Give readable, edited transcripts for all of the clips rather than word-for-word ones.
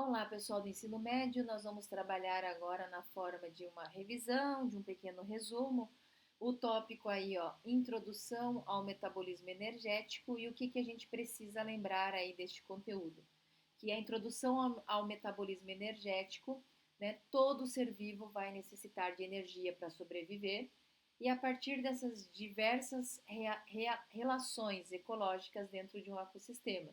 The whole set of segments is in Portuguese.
Olá, pessoal do ensino médio. Nós vamos trabalhar agora na forma de uma revisão, de um pequeno resumo. O tópico aí, ó, introdução ao metabolismo energético e o que a gente precisa lembrar aí deste conteúdo. Que a introdução ao metabolismo energético, né, todo ser vivo vai necessitar de energia para sobreviver e a partir dessas diversas relações ecológicas dentro de um ecossistema.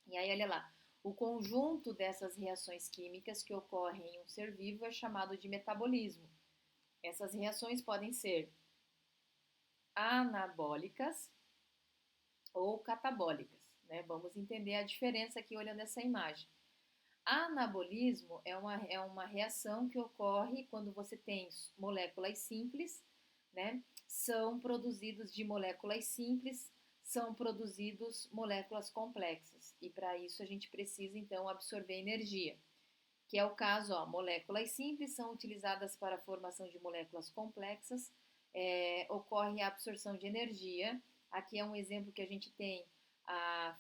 E aí, olha lá, o conjunto dessas reações químicas que ocorrem em um ser vivo é chamado de metabolismo. Essas reações podem ser anabólicas ou catabólicas, né? Vamos entender a diferença aqui olhando essa imagem. Anabolismo é uma reação que ocorre quando você tem moléculas simples, né? São produzidos de moléculas simples, são produzidos moléculas complexas. E para isso a gente precisa então absorver energia, que é o caso, ó, moléculas simples são utilizadas para a formação de moléculas complexas, ocorre a absorção de energia. Aqui é um exemplo que a gente tem a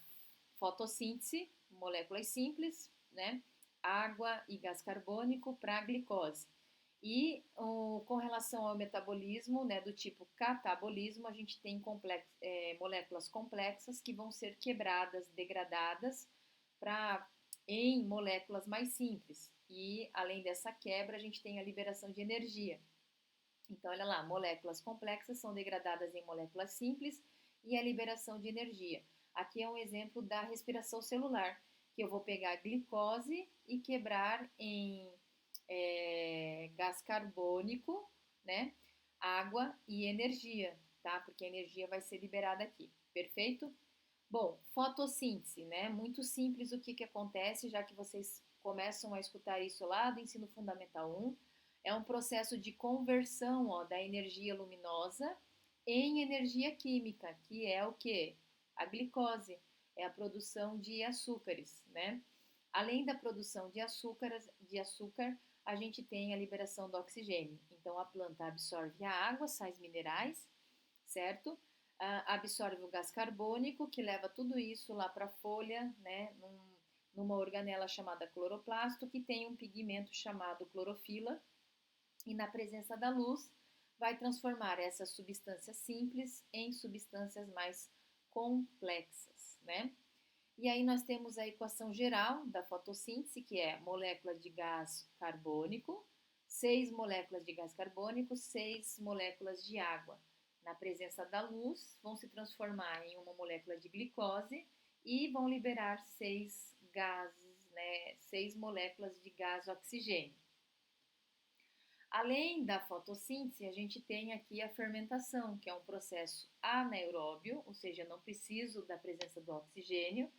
fotossíntese, moléculas simples, né? Água e gás carbônico para a glicose. E com relação ao metabolismo, né, do tipo catabolismo, a gente tem moléculas complexas que vão ser quebradas, degradadas para em moléculas mais simples. E além dessa quebra, a gente tem a liberação de energia. Então, olha lá, moléculas complexas são degradadas em moléculas simples e a liberação de energia. Aqui é um exemplo da respiração celular, que eu vou pegar a glicose e quebrar em gás carbônico, né, água e energia, tá? Porque a energia vai ser liberada aqui, perfeito? Bom, fotossíntese, né? Muito simples o que acontece, já que vocês começam a escutar isso lá do ensino fundamental 1. É um processo de conversão, ó, da energia luminosa em energia química, que é o que? A glicose, é a produção de açúcares, né? Além da produção de açúcar, a gente tem a liberação do oxigênio. Então, a planta absorve a água, sais minerais, certo? Absorve o gás carbônico, que leva tudo isso lá para a folha, né? Numa organela chamada cloroplasto, que tem um pigmento chamado clorofila, e na presença da luz vai transformar essas substâncias simples em substâncias mais complexas, né? E aí nós temos a equação geral da fotossíntese, que é moléculas de gás carbônico, 6 moléculas de gás carbônico, 6 moléculas de água. Na presença da luz, vão se transformar em uma molécula de glicose e vão liberar 6 gases, né? 6 moléculas de gás oxigênio. Além da fotossíntese, a gente tem aqui a fermentação, que é um processo anaeróbio, ou seja, não preciso da presença do oxigênio,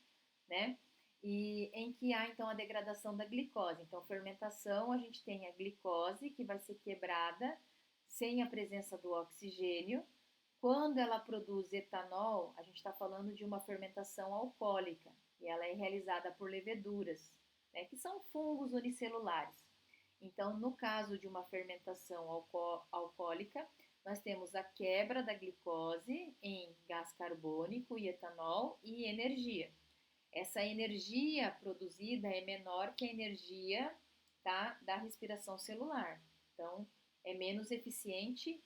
né? E em que há então a degradação da glicose. Então, fermentação, a gente tem a glicose que vai ser quebrada sem a presença do oxigênio. Quando ela produz etanol, a gente está falando de uma fermentação alcoólica e ela é realizada por leveduras, né, que são fungos unicelulares. Então, no caso de uma fermentação alcoólica, nós temos a quebra da glicose em gás carbônico e etanol e energia. Essa energia produzida é menor que a energia, tá, da respiração celular. Então, é menos eficiente,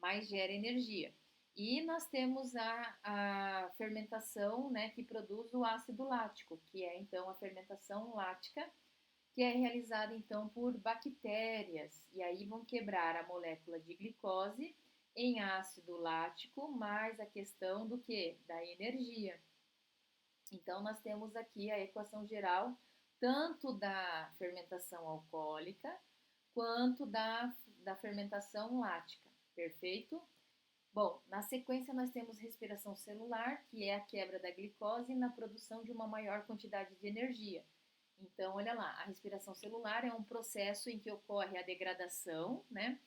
mas gera energia. E nós temos a fermentação, né, que produz o ácido lático, que é então a fermentação lática, que é realizada então por bactérias. E aí vão quebrar a molécula de glicose em ácido lático, mais a questão do que? Da energia. Então, nós temos aqui a equação geral tanto da fermentação alcoólica quanto da fermentação lática, perfeito? Bom, na sequência nós temos respiração celular, que é a quebra da glicose na produção de uma maior quantidade de energia. Então, olha lá, a respiração celular é um processo em que ocorre a degradação, né,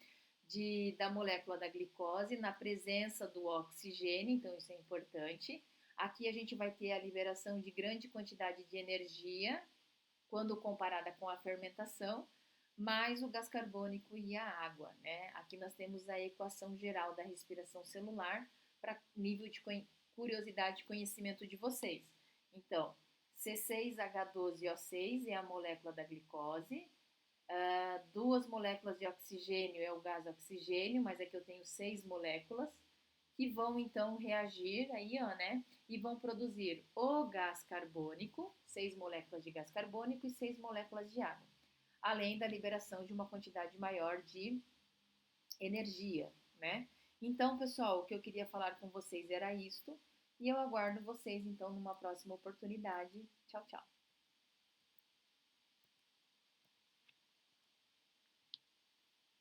da molécula da glicose na presença do oxigênio, então isso é importante. Aqui a gente vai ter a liberação de grande quantidade de energia quando comparada com a fermentação, mais o gás carbônico e a água, né? Aqui nós temos a equação geral da respiração celular para nível de curiosidade e conhecimento de vocês. Então, C6H12O6 é a molécula da glicose. Duas moléculas de oxigênio é o gás oxigênio, mas aqui eu tenho 6 moléculas que vão então reagir aí, ó, né? E vão produzir o gás carbônico, 6 moléculas de gás carbônico e 6 moléculas de água, além da liberação de uma quantidade maior de energia, né? Então, pessoal, o que eu queria falar com vocês era isto, e eu aguardo vocês então numa próxima oportunidade. Tchau, tchau.